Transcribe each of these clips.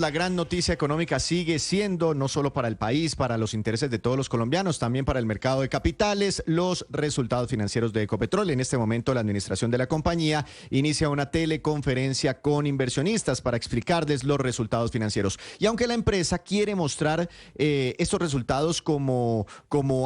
La gran noticia económica sigue siendo, no solo para el país, para los intereses de todos los colombianos, también para el mercado de capitales, los resultados financieros de Ecopetrol. En este momento, la administración de la compañía inicia una teleconferencia con inversionistas para explicarles los resultados financieros. Y aunque la empresa quiere mostrar estos resultados como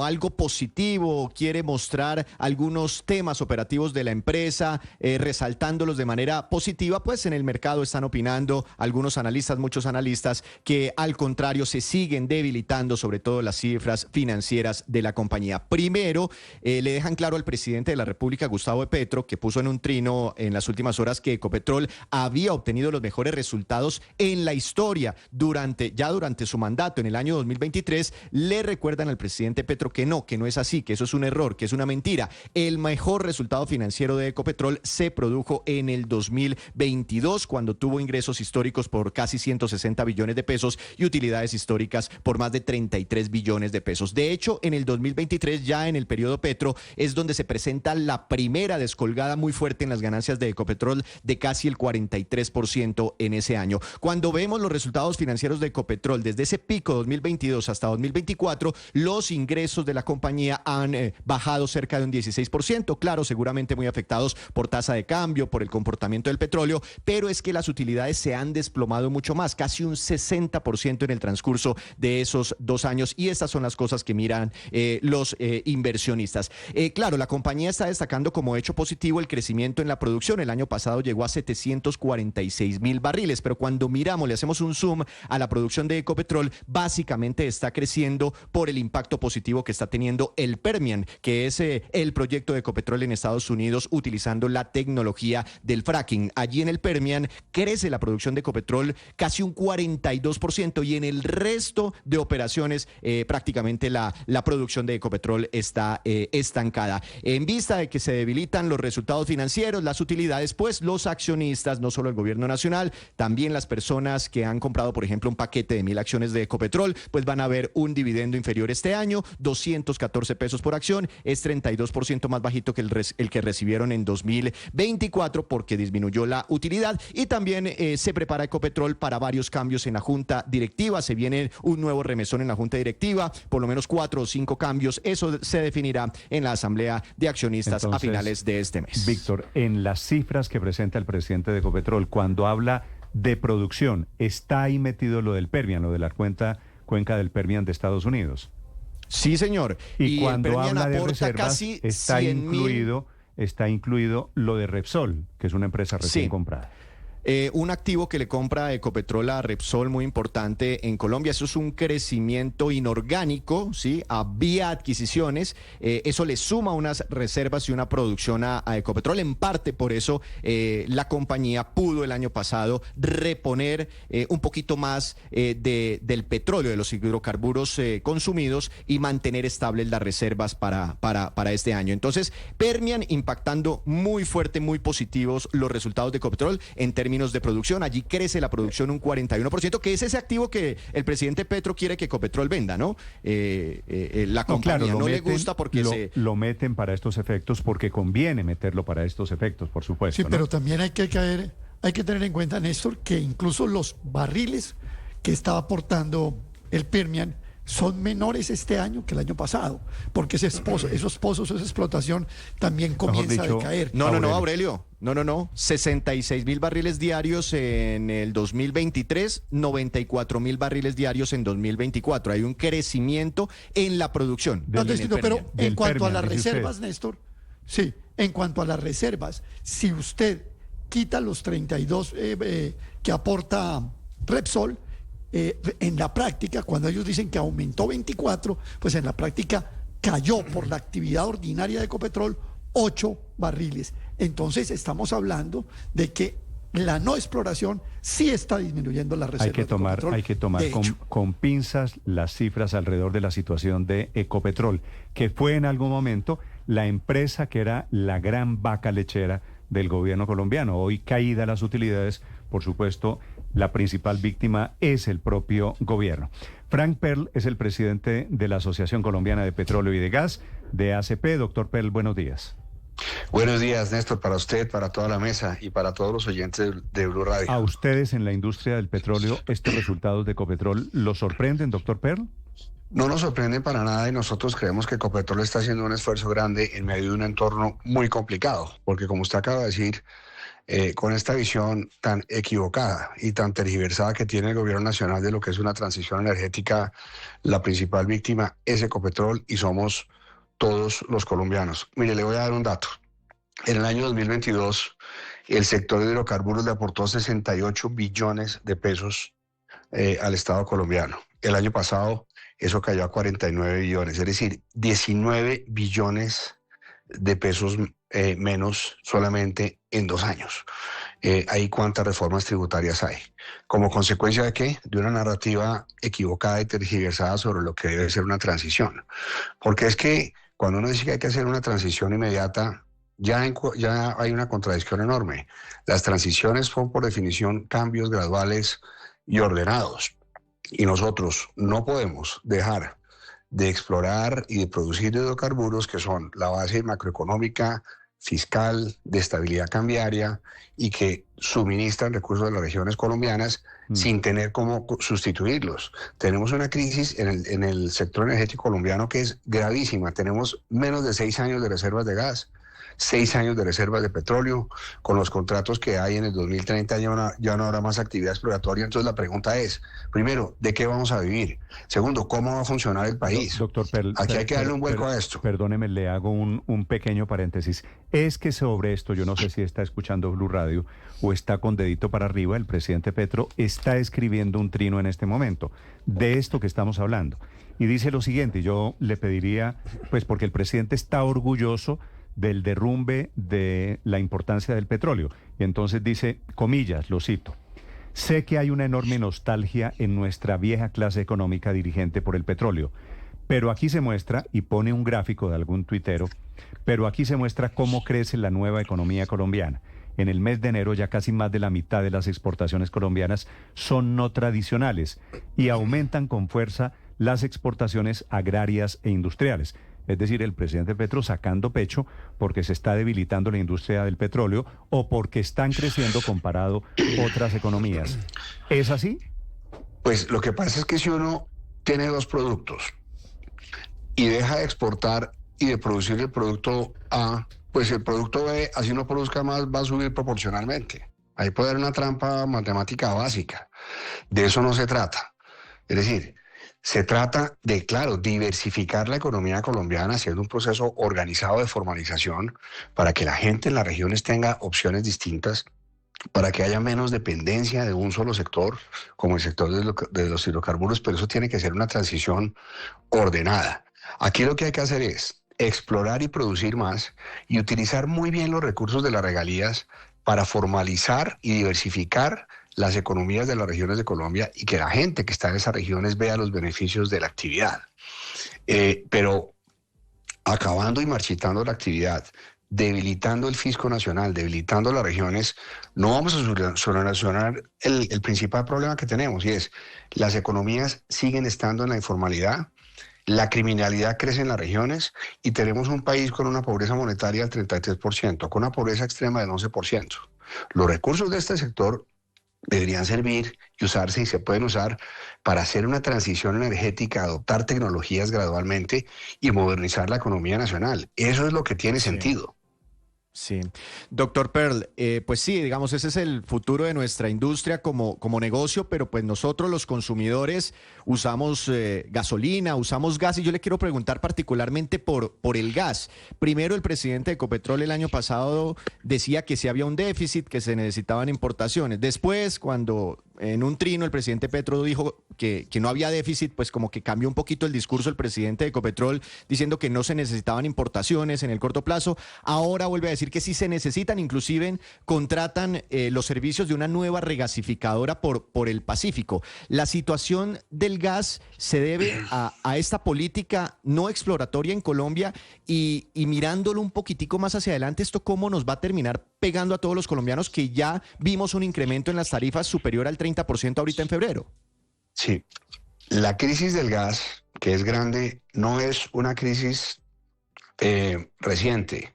algo positivo, quiere mostrar algunos temas operativos de la empresa, resaltándolos de manera positiva, pues en el mercado están opinando algunos analistas, muchos analistas, que al contrario se siguen debilitando, sobre todo las cifras financieras de la compañía. Primero, le dejan claro al presidente de la República, Gustavo Petro, que puso en un trino en las últimas horas que Ecopetrol había obtenido los mejores resultados en la historia durante su mandato en el año 2023. Le recuerdan al presidente Petro que no es así, que eso es un error, que es una mentira. El mejor resultado financiero de Ecopetrol se produjo en el 2022, cuando tuvo ingresos históricos por casi 160 billones de pesos y utilidades históricas por más de 33 billones de pesos. De hecho, en el 2023, ya en el periodo Petro, es donde se presenta la primera descolgada muy fuerte en las ganancias de Ecopetrol de casi el 43% en ese año. Cuando vemos los resultados financieros de Ecopetrol desde ese pico 2022 hasta 2024, los ingresos de la compañía han bajado cerca de un 16%, claro, seguramente muy afectados por tasa de cambio, por el comportamiento del petróleo, pero es que las utilidades se han desplomado mucho más, casi un 60% en el transcurso de esos 2 años, y estas son las cosas que miran los inversionistas. Claro, la compañía está destacando como hecho positivo el crecimiento en la producción. El año pasado llegó a 746,000 barriles, pero cuando miramos, le hacemos un zoom a la producción de Ecopetrol, básicamente está creciendo por el impacto positivo que está teniendo el Permian, que es el proyecto de Ecopetrol en Estados Unidos utilizando la tecnología del fracking. Allí en el Permian crece la producción de Ecopetrol casi un 42%, y en el resto de operaciones prácticamente la producción de Ecopetrol está estancada. En vista de que se debilitan los resultados financieros, las utilidades, pues los accionistas, no solo el gobierno nacional, también las personas que han comprado, por ejemplo, un paquete de 1,000 acciones de Ecopetrol, pues van a ver un dividendo inferior este año, 214 pesos por acción, es 32% más bajito que el que recibieron en 2024 porque disminuyó la utilidad. Y también se prepara Ecopetrol para varios cambios en la junta directiva. Se viene un nuevo remesón en la junta directiva, por lo menos 4 o 5 cambios. Eso se definirá en la asamblea de accionistas a finales de este mes. Víctor, en las cifras que presenta el presidente de Ecopetrol, cuando habla de producción, ¿está ahí metido lo del Permian, lo de la cuenca del Permian de Estados Unidos? Sí, señor. Y cuando habla de reservas, casi está incluido lo de Repsol, que es una empresa recién comprada. Un activo que le compra Ecopetrol a Repsol muy importante en Colombia. Eso es un crecimiento inorgánico, ¿sí? Vía adquisiciones. Eso le suma unas reservas y una producción a Ecopetrol. En parte por eso la compañía pudo el año pasado reponer un poquito más del petróleo, de los hidrocarburos consumidos, y mantener estables las reservas para este año. Entonces, Permian impactando muy fuerte, muy positivos los resultados de Ecopetrol en términos de producción. Allí crece la producción un 41%, que es ese activo que el presidente Petro quiere que Ecopetrol venda, ¿no? La compañía no le gusta porque lo meten para estos efectos, porque conviene meterlo para estos efectos, por supuesto. Sí, ¿no? Pero también hay que tener en cuenta, Néstor, que incluso los barriles que está aportando el Permian son menores este año que el año pasado, porque esos pozos, esa explotación también comienza a decaer. No, Aurelio. No. 66,000 barriles diarios en el 2023, 94,000 barriles diarios en 2024. Hay un crecimiento en la producción. Pero en cuanto a las reservas, Néstor, sí, en cuanto a las reservas, si usted quita los 32 que aporta Repsol, en la práctica, cuando ellos dicen que aumentó 24, pues en la práctica cayó por la actividad ordinaria de Ecopetrol 8 barriles. Entonces estamos hablando de que la no exploración sí está disminuyendo la reserva. Hay que tomar con pinzas las cifras alrededor de la situación de Ecopetrol, que fue en algún momento la empresa que era la gran vaca lechera del gobierno colombiano. Hoy, caídas las utilidades, por supuesto, la principal víctima es el propio gobierno. Frank Perl es el presidente de la Asociación Colombiana de Petróleo y de Gas, de ACP. Doctor Perl, buenos días. Buenos días, Néstor, para usted, para toda la mesa y para todos los oyentes de Blue Radio. ¿A ustedes en la industria del petróleo estos resultados de Ecopetrol los sorprenden, doctor Pearl? No nos sorprenden para nada y nosotros creemos que Ecopetrol está haciendo un esfuerzo grande en medio de un entorno muy complicado, porque como usted acaba de decir, con esta visión tan equivocada y tan tergiversada que tiene el gobierno nacional de lo que es una transición energética, la principal víctima es Ecopetrol y somos todos los colombianos. Mire, le voy a dar un dato. En el año 2022, el sector de hidrocarburos le aportó 68 billones de pesos al Estado colombiano. El año pasado eso cayó a 49 billones, es decir, 19 billones de pesos menos solamente en 2 años. ¿Ahí cuántas reformas tributarias hay? ¿Como consecuencia de qué? De una narrativa equivocada y tergiversada sobre lo que debe ser una transición. Porque es que cuando uno dice que hay que hacer una transición inmediata, ya hay una contradicción enorme. Las transiciones son por definición cambios graduales y ordenados. Y nosotros no podemos dejar de explorar y de producir hidrocarburos que son la base macroeconómica, fiscal, de estabilidad cambiaria y que suministran recursos de las regiones colombianas sin tener cómo sustituirlos. Tenemos una crisis en el sector energético colombiano que es gravísima. Tenemos menos de 6 años de reservas de gas, 6 años de reservas de petróleo. Con los contratos que hay en el 2030 ya no habrá más actividad exploratoria. Entonces la pregunta es, primero, ¿de qué vamos a vivir? Segundo, ¿cómo va a funcionar el país? Doctor Pearl, aquí hay que darle un vuelco a esto. Perdóneme, le hago un pequeño paréntesis. Es que sobre esto, yo no sé si está escuchando Blue Radio o está con dedito para arriba, el presidente Petro está escribiendo un trino en este momento de esto que estamos hablando. Y dice lo siguiente, yo le pediría, pues porque el presidente está orgulloso del derrumbe de la importancia del petróleo. Y entonces dice, comillas, lo cito, sé que hay una enorme nostalgia en nuestra vieja clase económica dirigente por el petróleo, pero aquí se muestra, y pone un gráfico de algún tuitero, pero aquí se muestra cómo crece la nueva economía colombiana. En el mes de enero ya casi más de la mitad de las exportaciones colombianas son no tradicionales y aumentan con fuerza las exportaciones agrarias e industriales. Es decir, el presidente Petro sacando pecho porque se está debilitando la industria del petróleo o porque están creciendo comparado otras economías. ¿Es así? Pues lo que pasa es que si uno tiene 2 productos y deja de exportar y de producir el producto A, pues el producto B, así uno produzca más, va a subir proporcionalmente. Ahí puede haber una trampa matemática básica. De eso no se trata. Es decir, se trata de, claro, diversificar la economía colombiana haciendo un proceso organizado de formalización para que la gente en las regiones tenga opciones distintas, para que haya menos dependencia de un solo sector, como el sector de los hidrocarburos, pero eso tiene que ser una transición ordenada. Aquí lo que hay que hacer es explorar y producir más y utilizar muy bien los recursos de las regalías para formalizar y diversificar las economías de las regiones de Colombia y que la gente que está en esas regiones vea los beneficios de la actividad. Pero acabando y marchitando la actividad, debilitando el fisco nacional, debilitando las regiones, no vamos a solucionar el principal problema que tenemos, y es las economías siguen estando en la informalidad, la criminalidad crece en las regiones y tenemos un país con una pobreza monetaria del 33%, con una pobreza extrema del 11%. Los recursos de este sector deberían servir y usarse y se pueden usar para hacer una transición energética, adoptar tecnologías gradualmente y modernizar la economía nacional. Eso es lo que tiene sentido. Sí. Doctor Pearl, pues sí, digamos, ese es el futuro de nuestra industria como negocio, pero pues nosotros los consumidores usamos gasolina, usamos gas, y yo le quiero preguntar particularmente por el gas. Primero, el presidente de Ecopetrol el año pasado decía que sí había un déficit, que se necesitaban importaciones. Después, cuando en un trino el presidente Petro dijo que no había déficit, pues como que cambió un poquito el discurso el presidente de Ecopetrol diciendo que no se necesitaban importaciones en el corto plazo. Ahora vuelve a decir que sí se necesitan, inclusive contratan los servicios de una nueva regasificadora por el Pacífico. La situación del gas se debe a esta política no exploratoria en Colombia y mirándolo un poquitico más hacia adelante, ¿esto cómo nos va a terminar pegando a todos los colombianos que ya vimos un incremento en las tarifas superior al 30% ahorita en febrero? Sí, la crisis del gas, que es grande, no es una crisis reciente.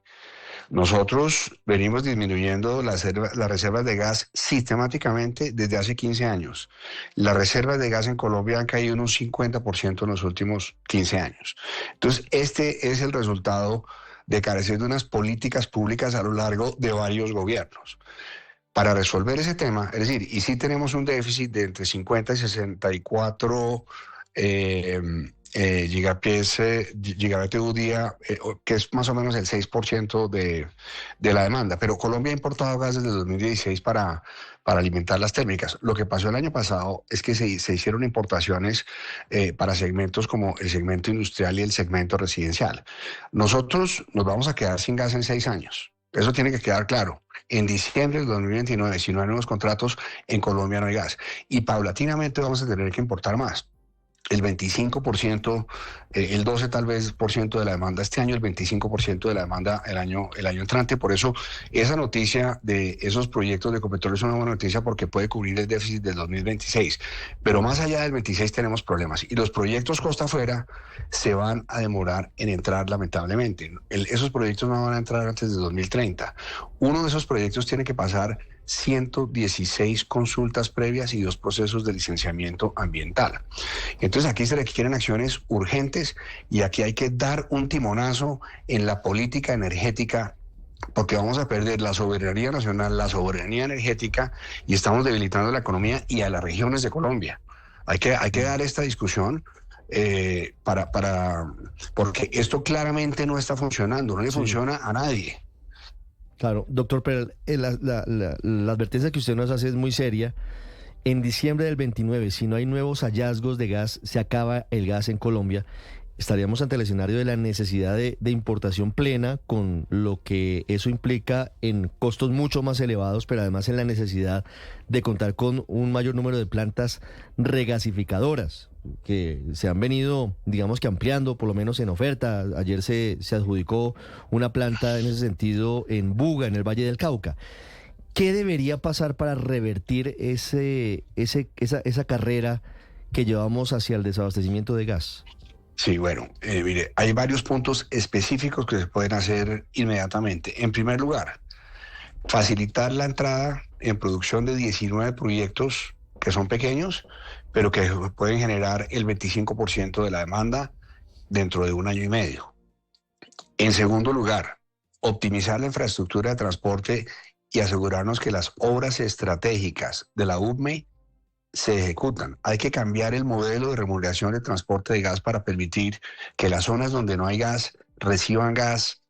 Nosotros venimos disminuyendo las reservas de gas sistemáticamente desde hace 15 años. Las reservas de gas en Colombia han caído en un 50% en los últimos 15 años. Entonces, este es el resultado de carecer de unas políticas públicas a lo largo de varios gobiernos. Para resolver ese tema, es decir, y sí tenemos un déficit de entre 50 y 64 gigabatios día, que es más o menos el 6% de la demanda. Pero Colombia ha importado gas desde 2016 para alimentar las térmicas. Lo que pasó el año pasado es que se hicieron importaciones para segmentos como el segmento industrial y el segmento residencial. Nosotros nos vamos a quedar sin gas en 6 años. Eso tiene que quedar claro. En diciembre del 2029, si no hay nuevos contratos, en Colombia no hay gas. Y paulatinamente vamos a tener que importar más. El 25%, el 12 tal vez por ciento de la demanda este año, el 25% de la demanda el año entrante. Por eso esa noticia de esos proyectos de Ecopetrol es una buena noticia porque puede cubrir el déficit del 2026. Pero más allá del 26 tenemos problemas y los proyectos costa afuera se van a demorar en entrar lamentablemente. Esos proyectos no van a entrar antes de 2030. Uno de esos proyectos tiene que pasar 116 consultas previas y 2 procesos de licenciamiento ambiental. Entonces aquí se requieren acciones urgentes y aquí hay que dar un timonazo en la política energética porque vamos a perder la soberanía nacional, la soberanía energética y estamos debilitando la economía y a las regiones de Colombia. Hay que dar esta discusión porque esto claramente no está funcionando, no le funciona a nadie. Claro, doctor, pero la advertencia que usted nos hace es muy seria. En diciembre del 29, si no hay nuevos hallazgos de gas, se acaba el gas en Colombia. Estaríamos ante el escenario de la necesidad de importación plena, con lo que eso implica en costos mucho más elevados, pero además en la necesidad de contar con un mayor número de plantas regasificadoras, que se han venido, digamos que ampliando, por lo menos en oferta. Ayer se adjudicó una planta en ese sentido en Buga, en el Valle del Cauca. ¿Qué debería pasar para revertir esa carrera que llevamos hacia el desabastecimiento de gas? Sí, bueno, mire, hay varios puntos específicos que se pueden hacer inmediatamente. En primer lugar, facilitar la entrada en producción de 19 proyectos que son pequeños, pero que pueden generar el 25% de la demanda dentro de 1 año y medio. En segundo lugar, optimizar la infraestructura de transporte y asegurarnos que las obras estratégicas de la UPME se ejecutan. Hay que cambiar el modelo de remuneración de transporte de gas para permitir que las zonas donde no hay gas reciban gas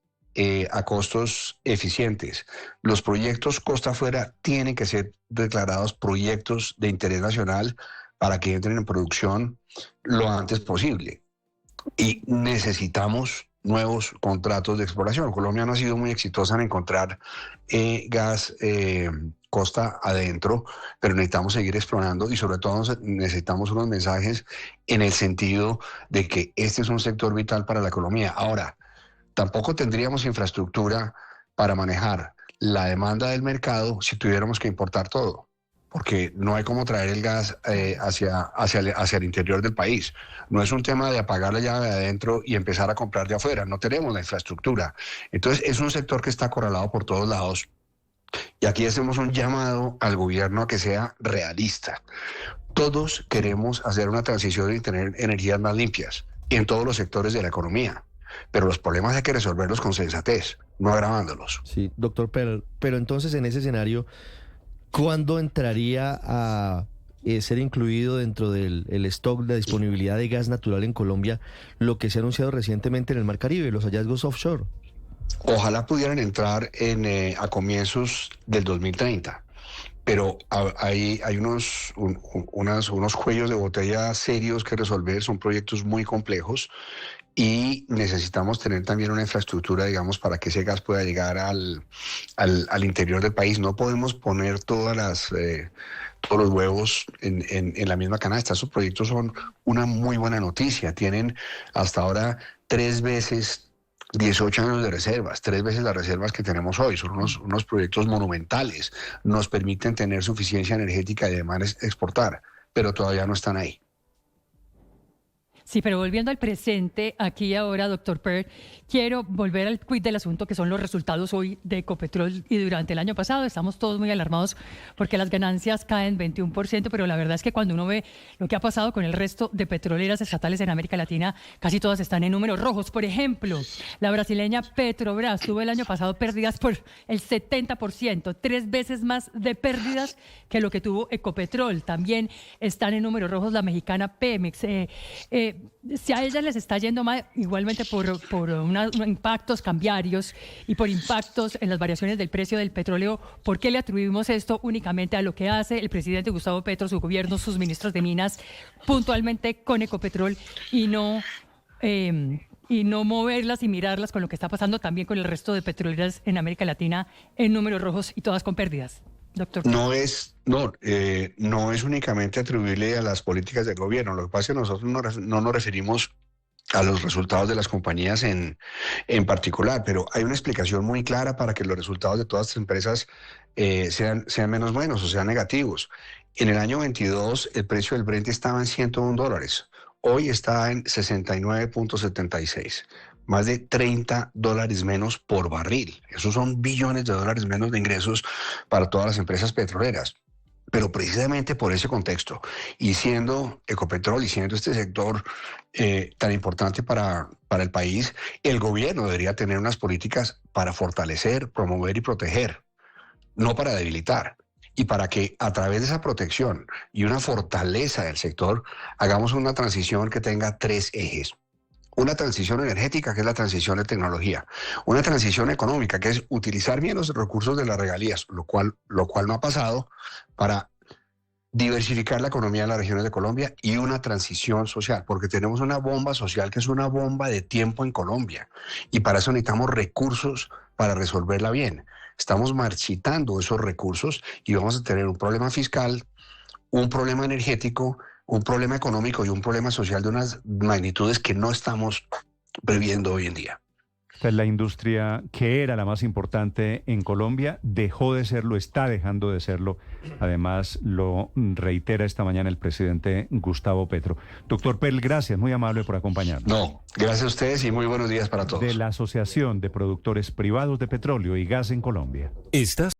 a costos eficientes. Los proyectos costa afuera tienen que ser declarados proyectos de interés nacional para que entren en producción lo antes posible. Y necesitamos nuevos contratos de exploración. Colombia no ha sido muy exitosa en encontrar gas costa adentro, pero necesitamos seguir explorando y sobre todo necesitamos unos mensajes en el sentido de que este es un sector vital para la economía. Ahora, tampoco tendríamos infraestructura para manejar la demanda del mercado si tuviéramos que importar todo, porque no hay cómo traer el gas hacia el interior del país. No es un tema de apagar la llave de adentro y empezar a comprar de afuera, no tenemos la infraestructura. Entonces es un sector que está acorralado por todos lados y aquí hacemos un llamado al gobierno a que sea realista. Todos queremos hacer una transición y tener energías más limpias en todos los sectores de la economía, pero los problemas hay que resolverlos con sensatez, no agravándolos. Sí, doctor, pero entonces en ese escenario, ¿cuándo entraría a ser incluido dentro del stock de disponibilidad de gas natural en Colombia lo que se ha anunciado recientemente en el Mar Caribe, los hallazgos offshore? Ojalá pudieran entrar a comienzos del 2030, pero hay unos cuellos de botella serios que resolver, son proyectos muy complejos y necesitamos tener también una infraestructura, digamos, para que ese gas pueda llegar al interior del país. No podemos poner todos los huevos en la misma canasta. Esos proyectos son una muy buena noticia. Tienen hasta ahora 3 veces 18 años de reservas, 3 veces las reservas que tenemos hoy. Son unos proyectos monumentales. Nos permiten tener suficiencia energética y además exportar, pero todavía no están ahí. Sí, pero volviendo al presente, aquí y ahora, doctor Pearl, quiero volver al quid del asunto, que son los resultados hoy de Ecopetrol y durante el año pasado. Estamos todos muy alarmados porque las ganancias caen 21%, pero la verdad es que cuando uno ve lo que ha pasado con el resto de petroleras estatales en América Latina, casi todas están en números rojos. Por ejemplo, la brasileña Petrobras tuvo el año pasado pérdidas por el 70%, 3 veces más de pérdidas que lo que tuvo Ecopetrol. También están en números rojos la mexicana Pemex. Si a ellas les está yendo mal, igualmente por impactos cambiarios y por impactos en las variaciones del precio del petróleo, ¿por qué le atribuimos esto únicamente a lo que hace el presidente Gustavo Petro, su gobierno, sus ministros de Minas, puntualmente con Ecopetrol y no moverlas y mirarlas con lo que está pasando también con el resto de petroleras en América Latina en números rojos y todas con pérdidas? Doctor. No es únicamente atribuible a las políticas del gobierno. Lo que pasa es que nosotros no nos referimos a los resultados de las compañías en particular, pero hay una explicación muy clara para que los resultados de todas las empresas sean menos buenos o sean negativos. En el año 22 el precio del Brent estaba en $101. Hoy está en 69.76. Más de $30 menos por barril. Esos son billones de dólares menos de ingresos para todas las empresas petroleras. Pero precisamente por ese contexto, y siendo Ecopetrol y siendo este sector tan importante para el país, el gobierno debería tener unas políticas para fortalecer, promover y proteger, no para debilitar. Y para que a través de esa protección y una fortaleza del sector, hagamos una transición que tenga 3 ejes. Una transición energética, que es la transición de tecnología. Una transición económica, que es utilizar bien los recursos de las regalías, lo cual no ha pasado, para diversificar la economía de las regiones de Colombia. Y una transición social, porque tenemos una bomba social que es una bomba de tiempo en Colombia. Y para eso necesitamos recursos para resolverla bien. Estamos marchitando esos recursos y vamos a tener un problema fiscal, un problema energético, un problema económico y un problema social de unas magnitudes que no estamos previendo hoy en día. Esta es la industria que era la más importante en Colombia, dejó de serlo, está dejando de serlo. Además, lo reitera esta mañana el presidente Gustavo Petro. Doctor Pearl, gracias, muy amable por acompañarnos. No, gracias a ustedes y muy buenos días para todos. De la Asociación de Productores Privados de Petróleo y Gas en Colombia.